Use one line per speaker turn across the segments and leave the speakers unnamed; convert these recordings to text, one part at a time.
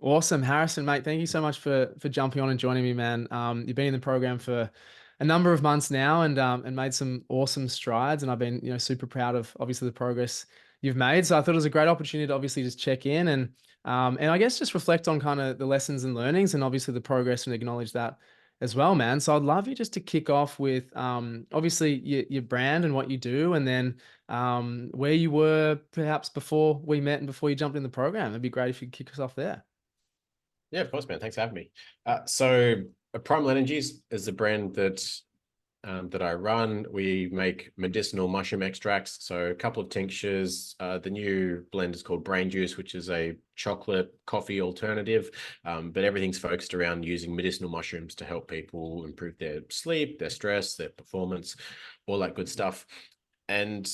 Awesome. Harrison, mate, thank you so much for jumping on and joining me, man. You've been in the program for a number of months now and made some awesome strides. And I've been, super proud of obviously the progress you've made. So I thought it was a great opportunity to obviously just check in and I guess just reflect on kind of the lessons and learnings and obviously the progress and acknowledge that as well, man. So I'd love you just to kick off with obviously your brand and what you do, and then where you were perhaps before we met and before you jumped in the program. It'd be great if you could kick us off there.
Yeah, of course, man. Thanks for having me. So Primal Energies is the brand that I run. We make medicinal mushroom extracts, so a couple of tinctures. The new blend is called Brain Juice, which is a chocolate coffee alternative, but everything's focused around using medicinal mushrooms to help people improve their sleep, their stress, their performance, all that good stuff. And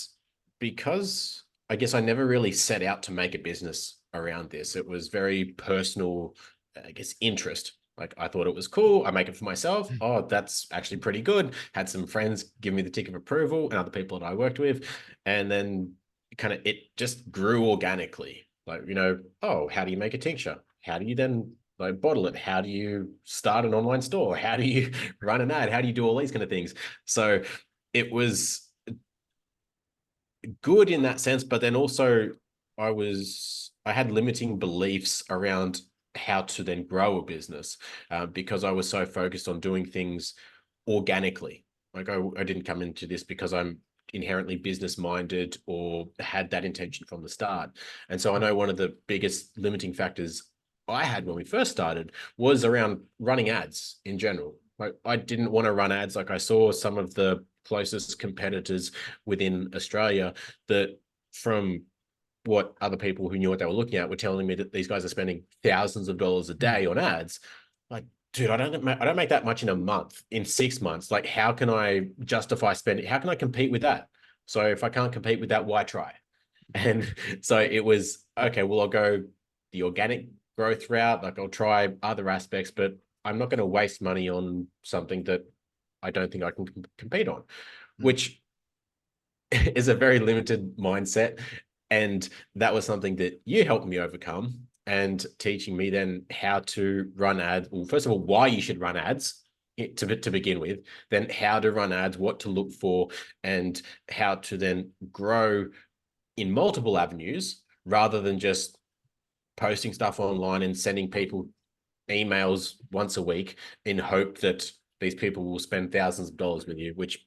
because I guess I never really set out to make a business around this, it was very personal, I guess, interest. Like I thought it was cool. I make it for myself. Oh, that's actually pretty good. Had some friends give me the tick of approval and other people that I worked with. And then it just grew organically. Like, oh, how do you make a tincture? How do you then like bottle it? How do you start an online store? How do you run an ad? How do you do all these kind of things? So it was good in that sense, but then also I had limiting beliefs around how to then grow a business because I was so focused on doing things organically. Like I didn't come into this because I'm inherently business minded or had that intention from the start. And so I know one of the biggest limiting factors I had when we first started was around running ads in general. Like I didn't want to run ads. Like I saw some of the closest competitors within Australia that from what other people who knew what they were looking at were telling me that these guys are spending thousands of dollars a day on ads. Like, dude, I don't make that much in a month, in 6 months. Like, how can I justify spending? How can I compete with that? So if I can't compete with that, why try? And so it was, okay, well, I'll go the organic growth route. Like I'll try other aspects, but I'm not going to waste money on something that I don't think I can compete on, which is a very limited mindset. And that was something that you helped me overcome and teaching me then how to run ads. Well, first of all, why you should run ads to begin with, then how to run ads, what to look for, and how to then grow in multiple avenues rather than just posting stuff online and sending people emails once a week in hope that these people will spend thousands of dollars with you, which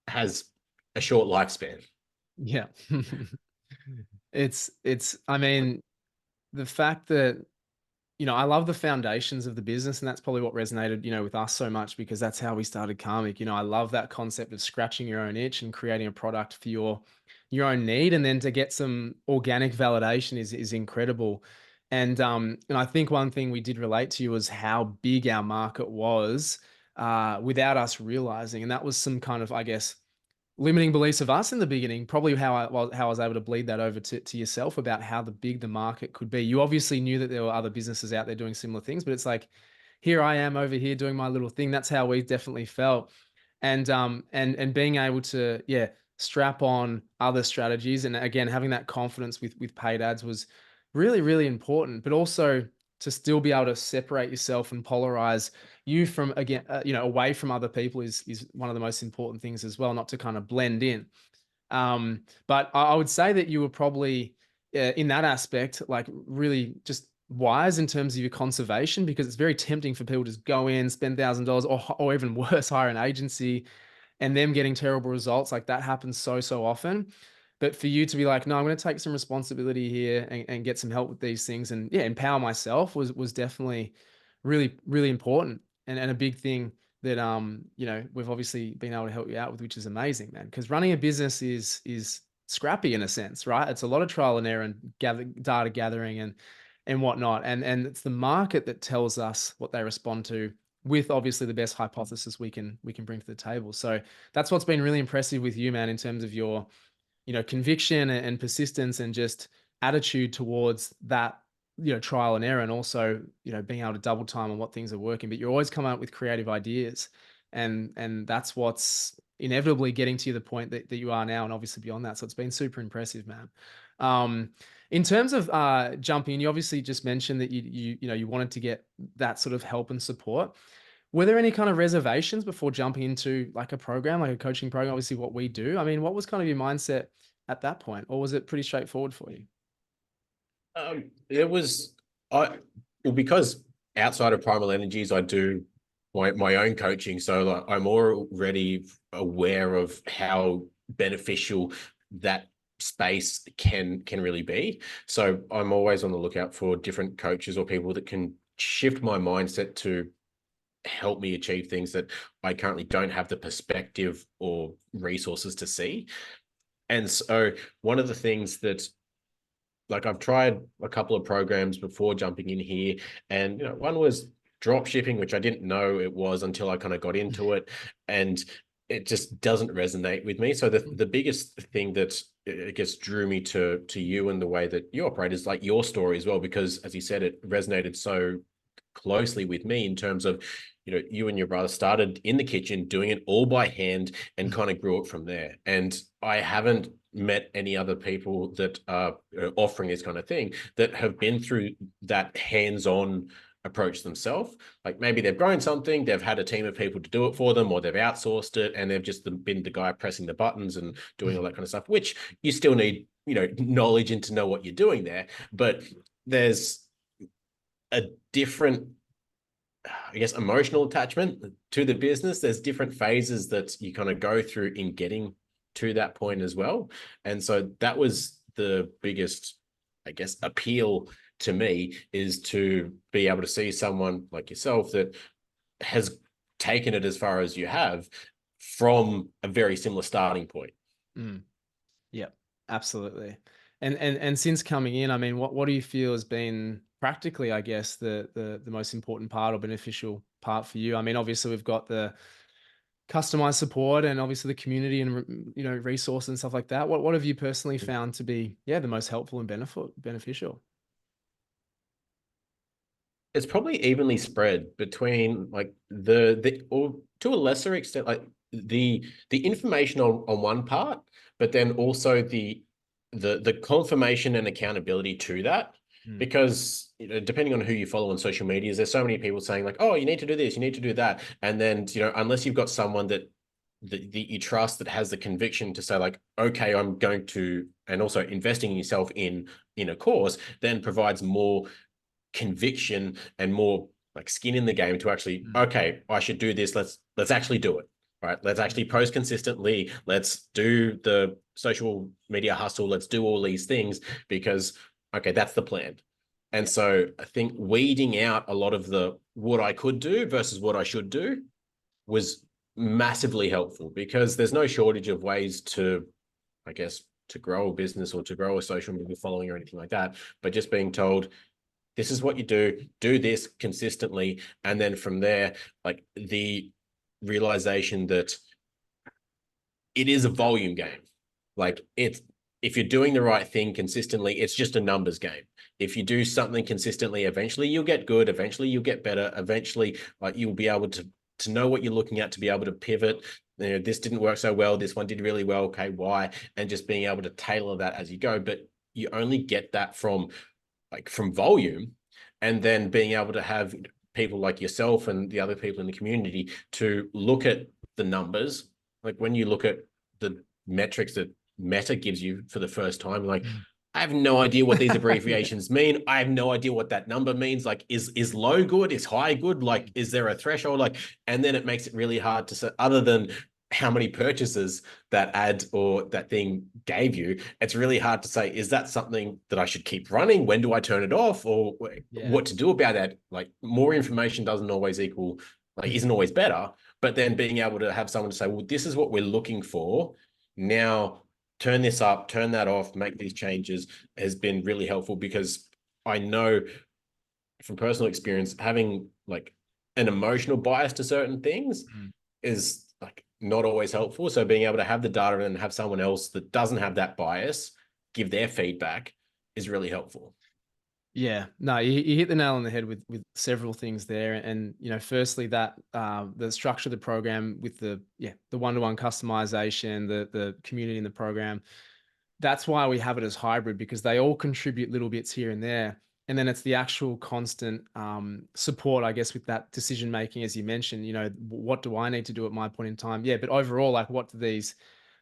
has a short lifespan.
Yeah. I mean, the fact that, I love the foundations of the business, and that's probably what resonated, with us so much because that's how we started Karmic. I love that concept of scratching your own itch and creating a product for your own need, and then to get some organic validation is incredible. And I think one thing we did relate to was how big our market was without us realizing, and that was some kind of, I guess, limiting beliefs of us in the beginning, probably how I was able to bleed that over to yourself about how big the market could be. You obviously knew that there were other businesses out there doing similar things, but it's like, here I am over here doing my little thing. That's how we definitely felt. And being able to, yeah, strap on other strategies. And again, having that confidence with paid ads was really, really important, but also to still be able to separate yourself and polarize you from, again, away from other people is one of the most important things as well, not to kind of blend in. But I would say that you were probably in that aspect, like really just wise in terms of your conservation, because it's very tempting for people to just go in, spend $1,000 or even worse, hire an agency and them getting terrible results. Like that happens so often. But for you to be like, no, I'm going to take some responsibility here and get some help with these things and yeah, empower myself was definitely really, really important and a big thing that we've obviously been able to help you out with, which is amazing, man. Because running a business is scrappy in a sense, right? It's a lot of trial and error and data gathering and whatnot. And it's the market that tells us what they respond to with obviously the best hypothesis we can bring to the table. So that's what's been really impressive with you, man, in terms of your, conviction and persistence and just attitude towards that, trial and error, and also, being able to double time on what things are working. But you're always coming up with creative ideas, and that's what's inevitably getting to the point that you are now, and obviously beyond that. So it's been super impressive, man. Um, In terms of jumping, you obviously just mentioned that you wanted to get that sort of help and support. Were there any kind of reservations before jumping into like a program, like a coaching program? Obviously, what we do. I mean, what was kind of your mindset at that point, or was it pretty straightforward for you?
It was I well because outside of Primal Energies, I do my own coaching, so like, I'm already aware of how beneficial that space can really be. So I'm always on the lookout for different coaches or people that can shift my mindset to help me achieve things that I currently don't have the perspective or resources to see. And so one of the things that like I've tried a couple of programs before jumping in here, and one was drop shipping, which I didn't know it was until I kind of got into it, and it just doesn't resonate with me. So the biggest thing that I guess drew me to you and the way that you operate is like your story as well, because as you said, it resonated so closely with me in terms of you and your brother started in the kitchen doing it all by hand and kind of grew it from there. And I haven't met any other people that are offering this kind of thing that have been through that hands-on approach themselves. Like maybe they've grown something, they've had a team of people to do it for them, or they've outsourced it and they've just been the guy pressing the buttons and doing all that kind of stuff, which you still need knowledge and to know what you're doing there. But there's a different, I guess, emotional attachment to the business. There's different phases that you kind of go through in getting to that point as well. And so that was the biggest, I guess, appeal to me, is to be able to see someone like yourself that has taken it as far as you have from a very similar starting point.
Mm. Yep, absolutely. And since coming in, I mean, what do you feel has been practically, I guess, the most important part or beneficial part for you? I mean, obviously we've got the customized support and obviously the community and resource and stuff like that. What have you personally found to be the most helpful and beneficial?
It's probably evenly spread between like the or to a lesser extent like the information on one part, but then also the confirmation and accountability to that.
Mm,
Because depending on who you follow on social medias, there's so many people saying like, oh, you need to do this, you need to do that, and then unless you've got someone that you trust, that has the conviction to say like, okay, I'm going to, and also investing in yourself in a course, then provides more conviction and more like skin in the game to actually,
mm,
okay, I should do this. Let's actually do it. Right. Let's actually post consistently. Let's do the social media hustle. Let's do all these things because okay, that's the plan. And
yeah.
so I think weeding out a lot of the what I could do versus what I should do was massively helpful, because there's no shortage of ways to, I guess, to grow a business or to grow a social media following or anything like that. But just being told, this is what you do this consistently. And then from there, like the realization that it is a volume game. Like it's, if you're doing the right thing consistently, it's just a numbers game. If you do something consistently, eventually you'll get good. Eventually you'll get better. Eventually, like you'll be able to know what you're looking at, to be able to pivot. This didn't work so well. This one did really well. Okay, why? And just being able to tailor that as you go. But you only get that from volume, and then being able to have people like yourself and the other people in the community to look at the numbers. Like when you look at the metrics that Meta gives you for the first time, like,
Mm.
I have no idea what these
Yeah.
abbreviations mean. I have no idea what that number means. Like, is low good? Is high good? Like, is there a threshold? Like, and then it makes it really hard to say, other than how many purchases that ad or that thing gave you, it's really hard to say, is that something that I should keep running? When do I turn it off? Or
Yeah.
what to do about that? Like, more information doesn't always equal, like, isn't always better. But then being able to have someone to say, well, this is what we're looking for. Now, turn this up, turn that off, make these changes, has been really helpful, because I know from personal experience, having like an emotional bias to certain things
Mm.
is like not always helpful. So being able to have the data and have someone else that doesn't have that bias give their feedback is really helpful.
Yeah, no, you hit the nail on the head with several things there, and firstly that the structure of the program with the one-to-one customization, the community in the program, That's why we have it as hybrid, because they all contribute little bits here and there. And then it's the actual constant support, I guess, with that decision making, as you mentioned. What do I need to do at my point in time? Yeah, but overall, like, what do these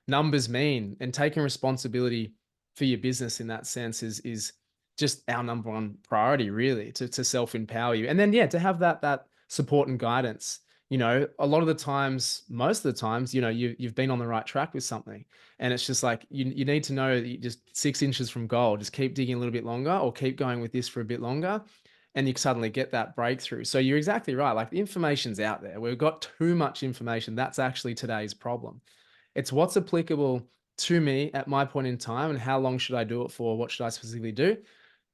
numbers mean? And taking responsibility for your business in that sense is just our number one priority, really, to self empower you. And then yeah, to have that support and guidance. A lot of the times, most of the times, you've been on the right track with something, and it's just like you need to know that you just 6 inches from goal. Just keep digging a little bit longer, or keep going with this for a bit longer, and you suddenly get that breakthrough. So you're exactly right. Like, the information's out there. We've got too much information. That's actually today's problem. It's what's applicable to me at my point in time, and how long should I do it for? What should I specifically do?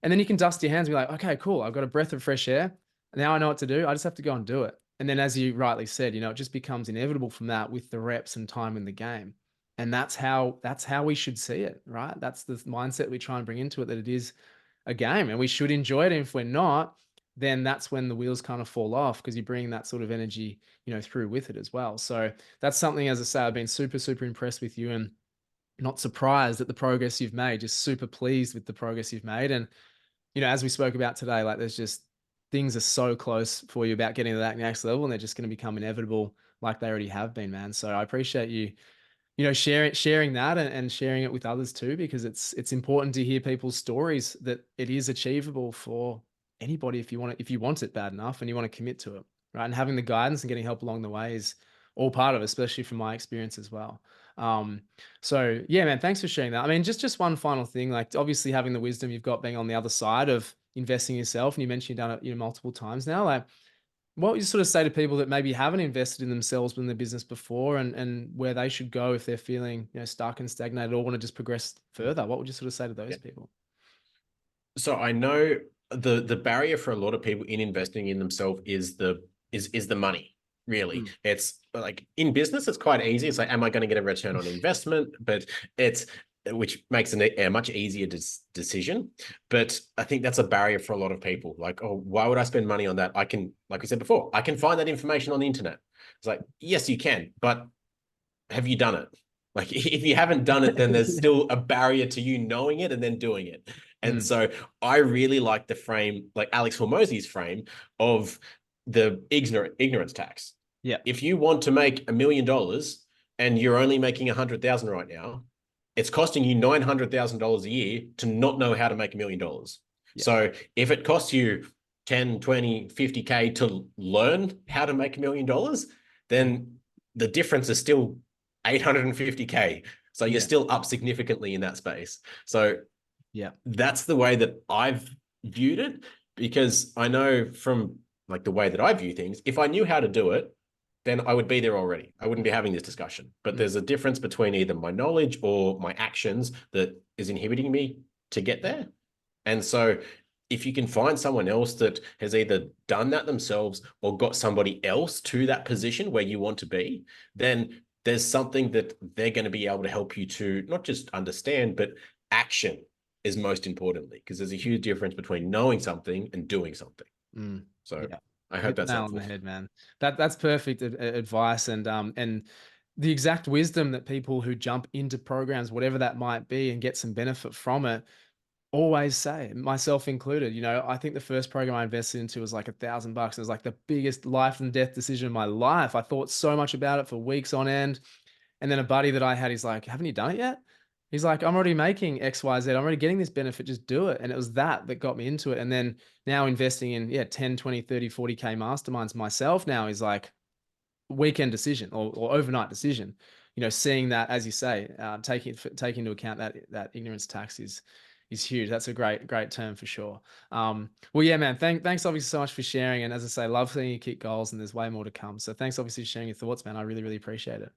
And then you can dust your hands and be like, okay, cool. I've got a breath of fresh air. Now I know what to do. I just have to go and do it. And then, as you rightly said, it just becomes inevitable from that, with the reps and time in the game. And that's how we should see it, right? That's the mindset we try and bring into it, that it is a game and we should enjoy it. And if we're not, then that's when the wheels kind of fall off, because you bring that sort of energy, through with it as well. So that's something, as I say, I've been super, super impressed with you, and not surprised at the progress you've made, just super pleased with the progress you've made. And as we spoke about today, like, there's just things are so close for you about getting to that next level, and they're just going to become inevitable, like they already have been, man. So I appreciate you, sharing that, and sharing it with others too, because it's important to hear people's stories, that it is achievable for anybody, if you want it bad enough and you want to commit to it, right? And having the guidance and getting help along the way is all part of it, especially from my experience as well. Um, so yeah, man, thanks for sharing that. I mean, just one final thing, like, obviously having the wisdom you've got, being on the other side of investing in yourself, and you mentioned you've done it, multiple times now. Like, what would you sort of say to people that maybe haven't invested in themselves within their business before, and where they should go if they're feeling, stuck and stagnated, or want to just progress further? What would you sort of say to those
Yeah.
people?
So I know the barrier for a lot of people in investing in themselves is the money. Really,
Mm,
it's like in business, it's quite easy. It's like, am I going to get a return on investment? But it's which makes a much easier decision. But I think that's a barrier for a lot of people. Like, oh, why would I spend money on that? I can, like we said before, I can find that information on the internet. It's like, yes, you can, but have you done it? Like, if you haven't done it, then there's
yeah.
still a barrier to you knowing it and then doing it. And
Mm,
so I really like the frame, like Alex Hormozy's frame of the ignorance tax.
yeah.
If you want to make $1 million and you're only making 100,000 right now, it's costing you $900,000 a year to not know how to make $1 million.
Yeah.
So if it costs you 10, 20, 50K to learn how to make $1 million, then the difference is still 850K. So you're
Yeah.
still up significantly in that space. So
Yeah.
that's the way that I've viewed it, because I know from like the way that I view things, if I knew how to do it, then I would be there already. I wouldn't be having this discussion. But
Mm,
there's a difference between either my knowledge or my actions that is inhibiting me to get there. And so if you can find someone else that has either done that themselves or got somebody else to that position where you want to be, then there's something that they're going to be able to help you to not just understand, but action is most importantly, because there's a huge difference between knowing something and doing something.
mm.
So
Yeah.
I
You
hope
hit the
that's
nail on the
helpful.
head, man. That's perfect advice, and the exact wisdom that people who jump into programs, whatever that might be, and get some benefit from it, always say, myself included. I think the first program I invested into was like $1,000. It was like the biggest life and death decision of my life. I thought so much about it for weeks on end. And then a buddy that I had, he's like, haven't you done it yet? He's like, I'm already making X, Y, Z. I'm already getting this benefit. Just do it. And it was that got me into it. And then now investing in, yeah, 10, 20, 30, 40K masterminds myself now is like weekend decision, or overnight decision. Seeing that, as you say, taking into account that ignorance tax is huge. That's a great term for sure. Well, yeah, man. Thanks obviously so much for sharing. And as I say, love seeing you kick goals, and there's way more to come. So thanks obviously for sharing your thoughts, man. I really, really appreciate it.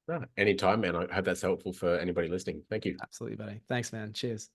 No, anytime, man. I hope that's helpful for anybody listening. Thank you.
Absolutely, buddy. Thanks, man. Cheers.